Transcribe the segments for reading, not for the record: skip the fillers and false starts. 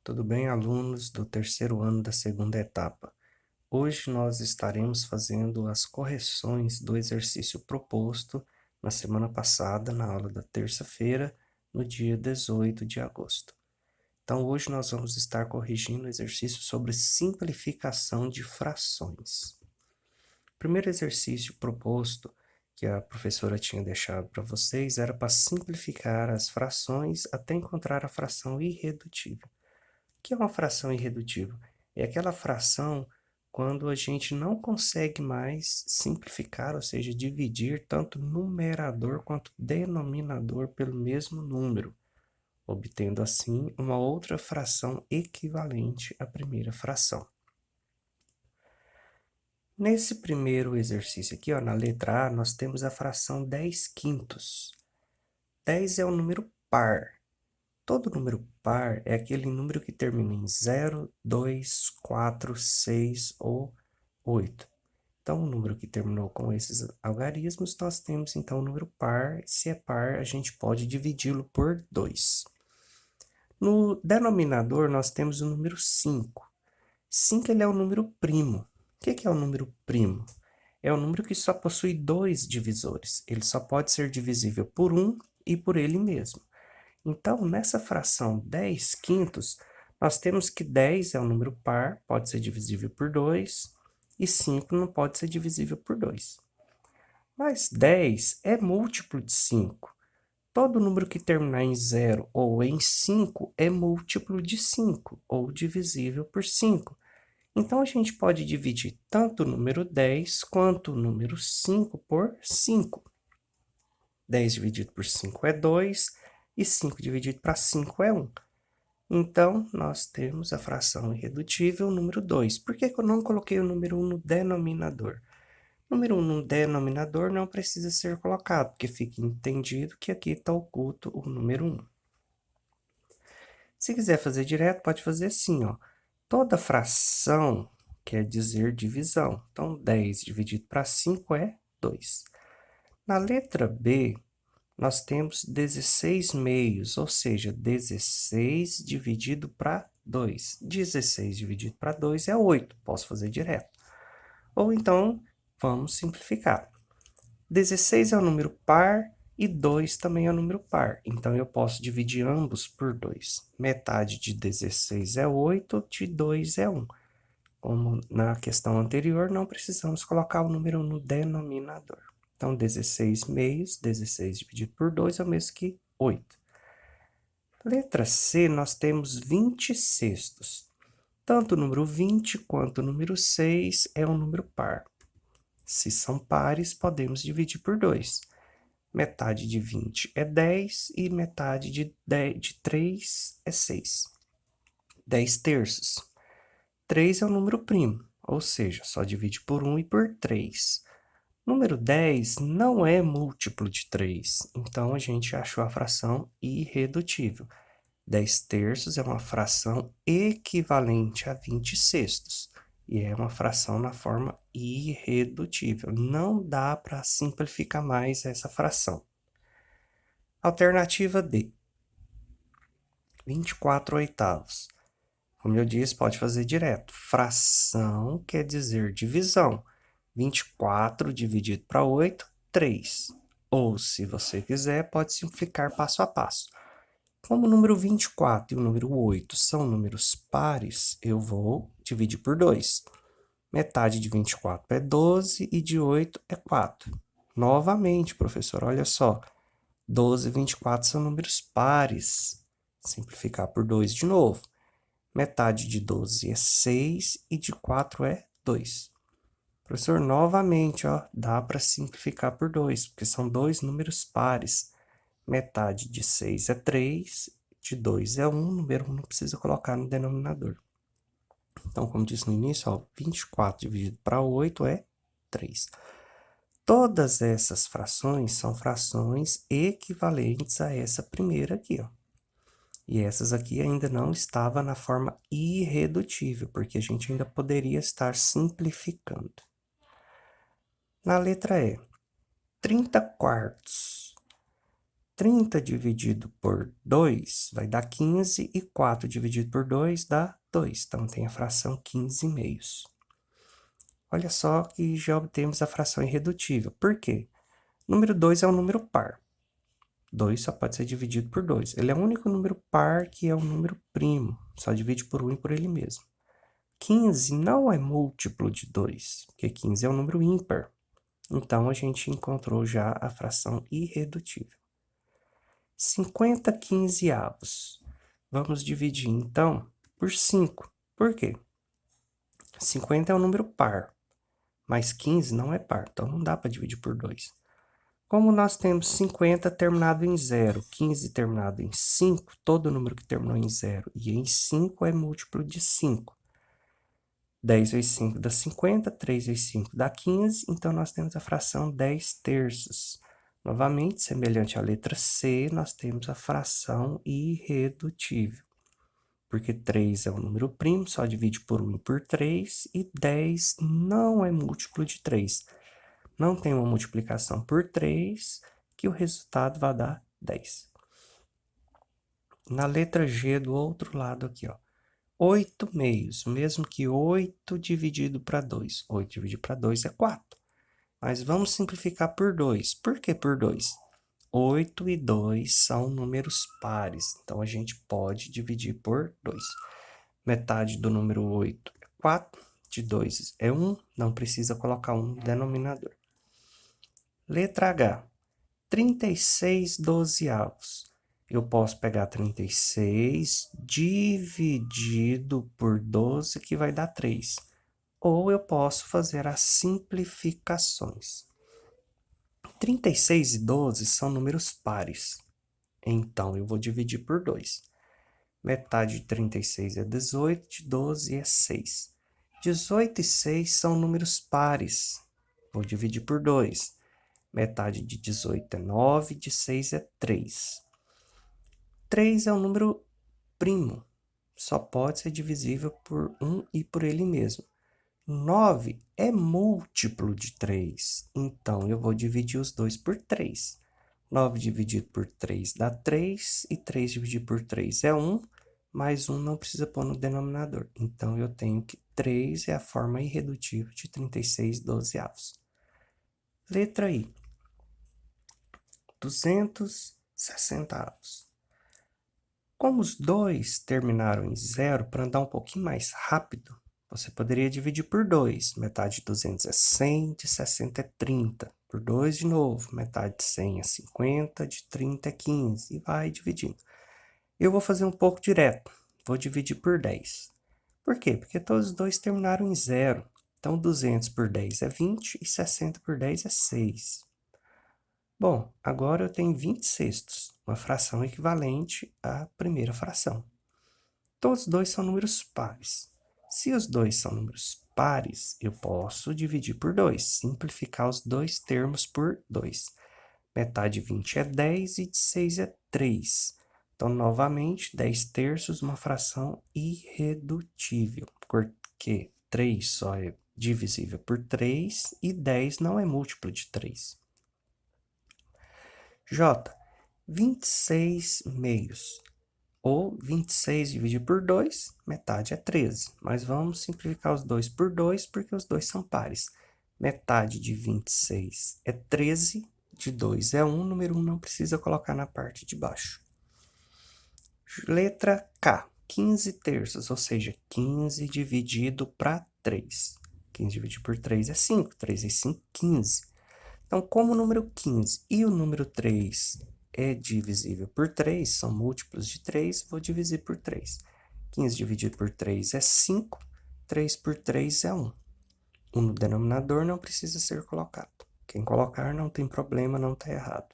Tudo bem, alunos do terceiro ano da segunda etapa? Hoje nós estaremos fazendo as correções do exercício proposto na semana passada, na aula da terça-feira, no dia 18 de agosto. Então, hoje nós vamos estar corrigindo o exercício sobre simplificação de frações. O primeiro exercício proposto, que a professora tinha deixado para vocês, era para simplificar as frações até encontrar a fração irredutível. O que é uma fração irredutível? É aquela fração quando a gente não consegue mais simplificar, ou seja, dividir tanto numerador quanto denominador pelo mesmo número, obtendo assim uma outra fração equivalente à primeira fração. Nesse primeiro exercício aqui, ó, na letra A, nós temos a fração 10 quintos. 10 é um número par. Todo número par é aquele número que termina em 0, 2, 4, 6 ou 8. Então, o número que terminou com esses algarismos, nós temos então o número par. Se é par, a gente pode dividi-lo por 2. No denominador, nós temos o número 5. 5 ele é o número primo. O que é o número primo? É o número que só possui dois divisores. Ele só pode ser divisível por 1 e por ele mesmo. Então, nessa fração 10 quintos, nós temos que 10 é um número par, pode ser divisível por 2, e 5 não pode ser divisível por 2. Mas 10 é múltiplo de 5. Todo número que terminar em 0 ou em 5 é múltiplo de 5, ou divisível por 5. Então, a gente pode dividir tanto o número 10 quanto o número 5 por 5. 10 dividido por 5 é 2, e 5 dividido para 5 é 1. Então, nós temos a fração irredutível número 2. Por que eu não coloquei o número 1 no denominador? O número 1 no denominador não precisa ser colocado, porque fica entendido que aqui está oculto o número 1. Se quiser fazer direto, pode fazer assim, ó. Toda fração quer dizer divisão. Então, 10 dividido para 5 é 2. Na letra B, nós temos 16 meios, ou seja, 16 dividido para 2. 16 dividido para 2 é 8, posso fazer direto. Ou então, vamos simplificar. 16 é um número par e 2 também é um número par. Então, eu posso dividir ambos por 2. Metade de 16 é 8, de 2 é 1. Como na questão anterior, não precisamos colocar o número no denominador. Então, 16 meios, 16 dividido por 2 é o mesmo que 8. Letra C, nós temos 20 sextos. Tanto o número 20 quanto o número 6 é um número par. Se são pares, podemos dividir por 2. Metade de 20 é 10 e metade de 3 é 6. 10 terços. 3 é um número primo, ou seja, só divide por 1 e por 3. Número 10 não é múltiplo de 3, então a gente achou a fração irredutível. 10 terços é uma fração equivalente a 20 sextos, e é uma fração na forma irredutível. Não dá para simplificar mais essa fração. Alternativa D, 24 oitavos. Como eu disse, pode fazer direto. Fração quer dizer divisão. 24 dividido para 8, 3. Ou, se você quiser, pode simplificar passo a passo. Como o número 24 e o número 8 são números pares, eu vou dividir por 2. Metade de 24 é 12 e de 8 é 4. Novamente, professor, olha só. 12 e 24 são números pares. Simplificar por 2 de novo. Metade de 12 é 6 e de 4 é 2. Professor, novamente, ó, dá para simplificar por 2, porque são dois números pares. Metade de 6 é 3, de 2 é 1, número 1 não precisa colocar no denominador. Então, como disse no início, ó, 24 dividido para 8 é 3. Todas essas frações são frações equivalentes a essa primeira aqui, ó. E essas aqui ainda não estavam na forma irredutível, porque a gente ainda poderia estar simplificando. Na letra E, 30 quartos. 30 dividido por 2 vai dar 15, e 4 dividido por 2 dá 2. Então, tem a fração 15/2. Olha só que já obtemos a fração irredutível. Por quê? Número 2 é um número par. 2 só pode ser dividido por 2. Ele é o único número par que é um número primo. Só divide por 1 e por ele mesmo. 15 não é múltiplo de 2, porque 15 é um número ímpar. Então, a gente encontrou já a fração irredutível. 50 quinzeavos. Vamos dividir, então, por 5. Por quê? 50 é um número par, mas 15 não é par, então não dá para dividir por 2. Como nós temos 50 terminado em 0, 15 terminado em 5, todo número que terminou em 0 e em 5 é múltiplo de 5. 10 vezes 5 dá 50, 3 vezes 5 dá 15, então nós temos a fração 10 terços. Novamente, semelhante à letra C, nós temos a fração irredutível, porque 3 é um número primo, só divide por 1 e por 3, e 10 não é múltiplo de 3. Não tem uma multiplicação por 3, que o resultado vai dar 10. Na letra G, do outro lado aqui, ó. 8 meios, mesmo que 8 dividido para 2. 8 dividido para 2 é 4. Mas vamos simplificar por 2. Por que por 2? 8 e 2 são números pares, então a gente pode dividir por 2. Metade do número 8 é 4, de 2 é 1, não precisa colocar 1 no denominador. Letra H, 36 dozeavos. Eu posso pegar 36 dividido por 12, que vai dar 3. Ou eu posso fazer as simplificações. 36 e 12 são números pares. Então, eu vou dividir por 2. Metade de 36 é 18, de 12 é 6. 18 e 6 são números pares. Vou dividir por 2. Metade de 18 é 9, de 6 é 3. 3 é um número primo. Só pode ser divisível por 1 e por ele mesmo. 9 é múltiplo de 3. Então, eu vou dividir os dois por 3. 9 dividido por 3 dá 3, e 3 dividido por 3 é 1, mais 1 não precisa pôr no denominador. Então, eu tenho que 3 é a forma irredutível de 36 dozeavos. Letra I. 260 avos. Como os dois terminaram em 0, para andar um pouquinho mais rápido, você poderia dividir por 2. Metade de 200 é 100, de 60 é 30. Por 2 de novo. Metade de 100 é 50, de 30 é 15. E vai dividindo. Eu vou fazer um pouco direto. Vou dividir por 10. Por quê? Porque todos os dois terminaram em 0. Então, 200 por 10 é 20 e 60 por 10 é 6. Bom, agora eu tenho 20 sextos, uma fração equivalente à primeira fração. Todos os dois são números pares. Se os dois são números pares, eu posso dividir por 2, simplificar os dois termos por 2. Metade de 20 é 10 e de 6 é 3. Então, novamente, 10 terços, uma fração irredutível, porque 3 só é divisível por 3 e 10 não é múltiplo de 3. J, 26 meios. Ou 26 dividido por 2, metade é 13. Mas vamos simplificar os dois por 2, porque os dois são pares. Metade de 26 é 13, de 2 é 1, número 1 não precisa colocar na parte de baixo. Letra K, 15 terços, ou seja, 15 dividido para 3. 15 dividido por 3 é 5, 3 vezes 5, 15. Então, como o número 15 e o número 3 é divisível por 3, são múltiplos de 3, vou dividir por 3. 15 dividido por 3 é 5, 3 por 3 é 1. 1 no denominador não precisa ser colocado. Quem colocar não tem problema, não está errado.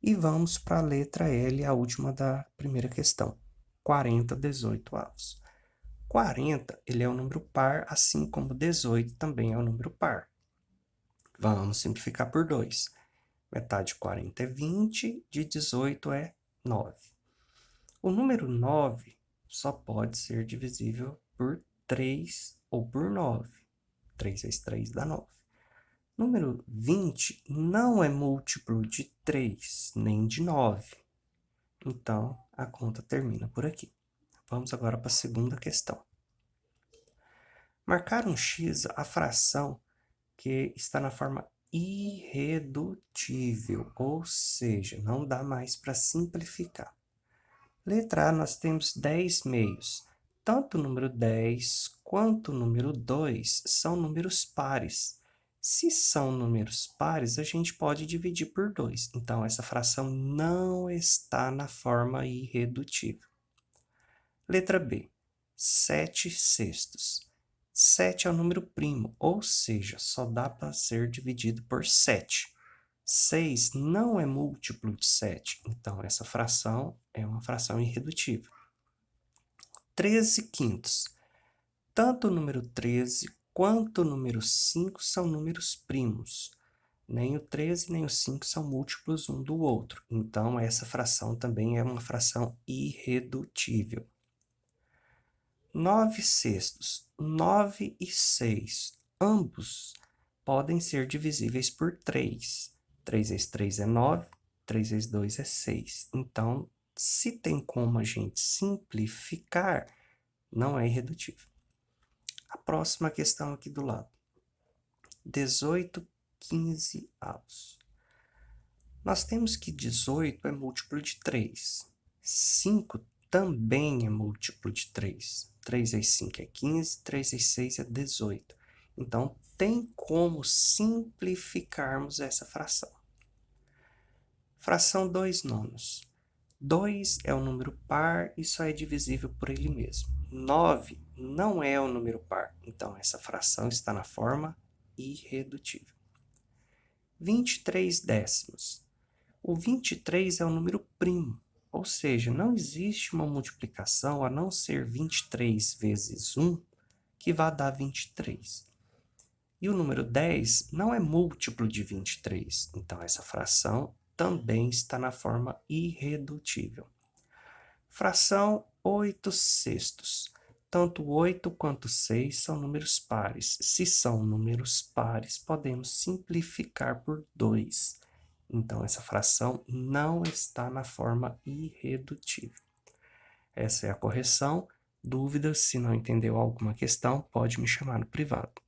E vamos para a letra L, a última da primeira questão. 40 18avos. 40, ele é um número par, assim como 18 também é um número par. Vamos simplificar por 2. Metade de 40 é 20, de 18 é 9. O número 9 só pode ser divisível por 3 ou por 9. 3 vezes 3 dá 9. Número 20 não é múltiplo de 3, nem de 9. Então, a conta termina por aqui. Vamos agora para a segunda questão. Marcar um x a fração que está na forma irredutível, ou seja, não dá mais para simplificar. Letra A, nós temos 10 meios. Tanto o número 10 quanto o número 2 são números pares. Se são números pares, a gente pode dividir por 2. Então, essa fração não está na forma irredutível. Letra B, 7 sextos. 7 é o número primo, ou seja, só dá para ser dividido por 7. 6 não é múltiplo de 7, então essa fração é uma fração irredutível. 13 quintos. Tanto o número 13 quanto o número 5 são números primos. Nem o 13 nem o 5 são múltiplos um do outro, então essa fração também é uma fração irredutível. 9 sextos, 9 e 6, ambos podem ser divisíveis por 3. 3 vezes 3 é 9, 3 vezes 2 é 6. Então, se tem como a gente simplificar, não é irredutível. A próxima questão aqui do lado. 18 15 avos. Nós temos que 18 é múltiplo de 3. 5 também é múltiplo de 3. 3 vezes 5 é 15, 3 vezes 6 é 18. Então, tem como simplificarmos essa fração. Fração 2 nonos. 2 é um número par e só é divisível por ele mesmo. 9 não é um número par, então essa fração está na forma irredutível. 23 décimos. O 23 é um número primo, ou seja, não existe uma multiplicação a não ser 23 vezes 1 que vá dar 23. E o número 10 não é múltiplo de 23, então essa fração também está na forma irredutível. Fração 8 sextos. Tanto 8 quanto 6 são números pares. Se são números pares, podemos simplificar por 2. Então, essa fração não está na forma irredutível. Essa é a correção. Dúvidas, se não entendeu alguma questão, pode me chamar no privado.